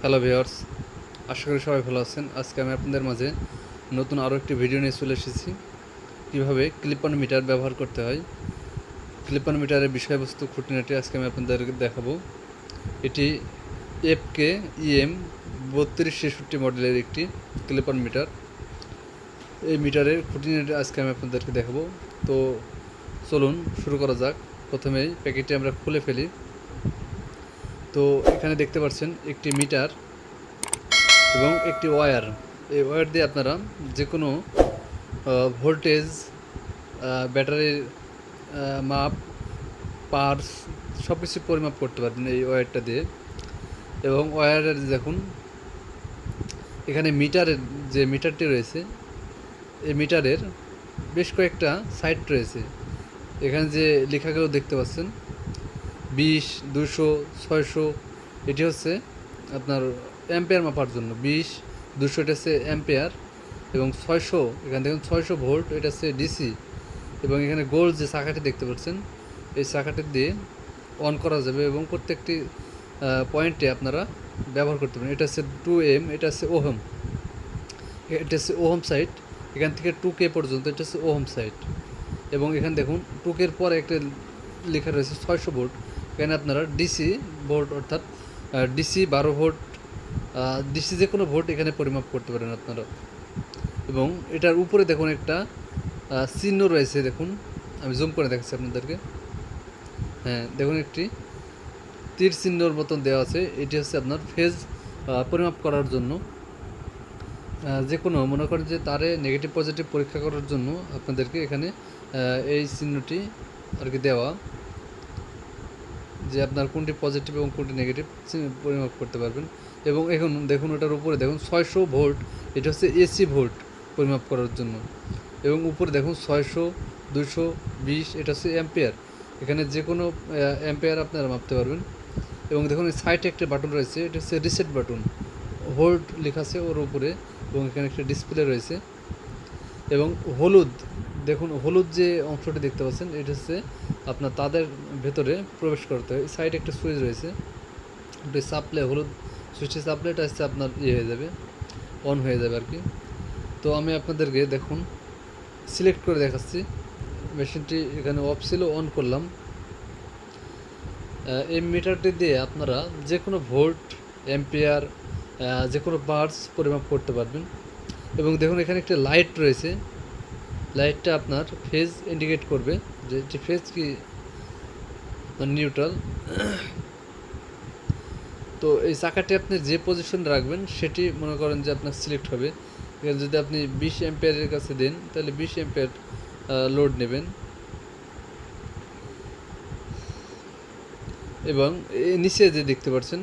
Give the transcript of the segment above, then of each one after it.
Hello viewers, আশা করি সবাই ভালো আছেন। আজকে আমি আপনাদের মাঝে নতুন আরও একটি ভিডিও নিয়ে চলে এসেছি, কীভাবে ক্লিপ অন মিটার ব্যবহার করতে হয়। ক্লিপ অন মিটারের বিষয়বস্তু খুঁটিনাটি আজকে আমি আপনাদেরকে দেখাবো। এটি এফকে ইএম 3263 মডেলের একটি ক্লিপ অন মিটার। এই মিটারের খুঁটিনাটি আজকে আমি আপনাদেরকে দেখাবো। তো চলুন শুরু করা যাক। প্রথমেই প্যাকেটটি আমরা খুলে ফেলি। তো এখানে দেখতে পাচ্ছেন একটি মিটার এবং একটি ওয়্যার। এই ওয়্যার দিয়ে আপনারা যে কোনো ভোল্টেজ, ব্যাটারির মাপ, পার্স সব কিছু পরিমাপ করতে পারবেন এই ওয়্যারটা দিয়ে। এবং ওয়্যারের দেখুন এখানে মিটারের যে মিটারটি রয়েছে, এই মিটারের বেশ কয়েকটা সাইড রয়েছে। এখানে যে লেখাগুলো দেখতে পাচ্ছেন 20, 200, 600, এটি হচ্ছে আপনার অ্যাম্পিয়ার মাপার জন্য। 20, 200 এটা হচ্ছে অ্যাম্পিয়ার, এবং 600 এখানে দেখুন 600 ভোল্ট, এটা হচ্ছে ডিসি। এবং এখানে গোল যে চাকাটি দেখতে পাচ্ছেন, এই চাকাটি দিয়ে অন করা যাবে এবং প্রত্যেকটি পয়েন্টে আপনারা ব্যবহার করতে পারেন। এটা হচ্ছে 2M, এটা হচ্ছে ওহম, এটা হচ্ছে ওহম সাইড। এখান থেকে 2K পর্যন্ত এটা হচ্ছে ওহম সাইড। এবং এখানে দেখুন 2K পরে একটা লেখা রয়েছে 600 ভোল্ট। এখানে আপনারা ডিসি ভোল্ট, অর্থাৎ ডিসি 12 ভোল্ট, ডিসি যে কোনো ভোল্ট এখানে পরিমাপ করতে পারেন আপনারা। এবং এটার উপরে দেখুন একটা চিহ্ন রয়েছে, দেখুন আমি জুম করে দেখাচ্ছি আপনাদেরকে। হ্যাঁ, দেখুন একটি তীর চিহ্নর মতন দেওয়া আছে। এটি হচ্ছে আপনার ফেজ পরিমাপ করার জন্য। যে কোনো মনে করেন যে তারে নেগেটিভ পজিটিভ পরীক্ষা করার জন্য আপনাদেরকে এখানে এই চিহ্নটি আর কি দেওয়া, যে আপনার কোনটি পজিটিভ এবং কোনটি নেগেটিভ পরিমাপ করতে পারবেন। এবং এখন দেখুন ওটার উপরে দেখুন 600 ভোল্ট, এটা হচ্ছে এসি ভোল্ট পরিমাপ করার জন্য। এবং উপরে দেখুন 600, 220, এটা হচ্ছে অ্যাম্পিয়ার। এখানে যে কোনো অ্যাম্পিয়ার আপনারা মাপতে পারবেন। এবং দেখুন এই সাইডে একটা বাটন রয়েছে, এটা হচ্ছে রিসেট বাটন, ভোল্ট লেখা আছে ওর উপরে। এবং এখানে একটা ডিসপ্লে রয়েছে। এবং হলুদ, দেখুন হলুদ যে অংশটি দেখতে পাচ্ছেন, এটা হচ্ছে আপনার তাদের ভেতরে প্রবেশ করতে হয়। সাইডে একটা সুইচ রয়েছে, ওটা চাপলে, হলুদ সুইচে চাপলে এটা হচ্ছে আপনার হয়ে যাবে, অন হয়ে যাবে আর কি। তো আমি আপনাদেরকে দেখুন সিলেক্ট করে দেখাচ্ছি। মেশিনটি এখানে অফ ছিল, অন করলাম। এই মিটারটি দিয়ে আপনারা যে কোনো ভোল্ট, অ্যাম্পিয়ার, যে কোনো পার্টস পরিমাপ করতে পারবেন। এবং দেখুন এখানে একটা লাইট রয়েছে, লাইটটা আপনার ফেজ ইন্ডিকেট করবে, যে এটি ফেজ কি নিউট্রাল। তো এই চাকাটি আপনি যে পজিশন রাখবেন সেটি মনে করেন যে আপনার সিলেক্ট হবে। এখানে যদি আপনি 20 অ্যাম্পিয়ারের কাছে দেন, তাহলে 20 অ্যাম্পিয়ার লোড নেবেন। এবং নিচে যে দেখতে পাচ্ছেন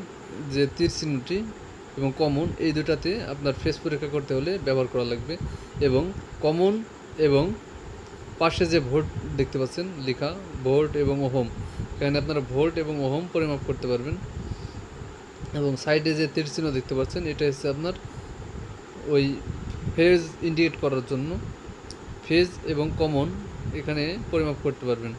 যে তীর চিহ্নটি এবং কমন, এই দুটাতে আপনার ফেজ পরীক্ষা করতে হলে ব্যবহার করা লাগবে। এবং কমন এবং পাশে যে ভোল্ট দেখতে পাচ্ছেন লেখা, ভোল্ট এবং ওহম, এখানে আপনারা ভোল্ট এবং ওহম পরিমাপ করতে পারবেন। এবং সাইডে যে তীর চিহ্ন দেখতে পাচ্ছেন, এটা হচ্ছে আপনার ওই ফেজ ইন্ডিকেট করার জন্য। ফেজ এবং কমন এখানে পরিমাপ করতে পারবেন।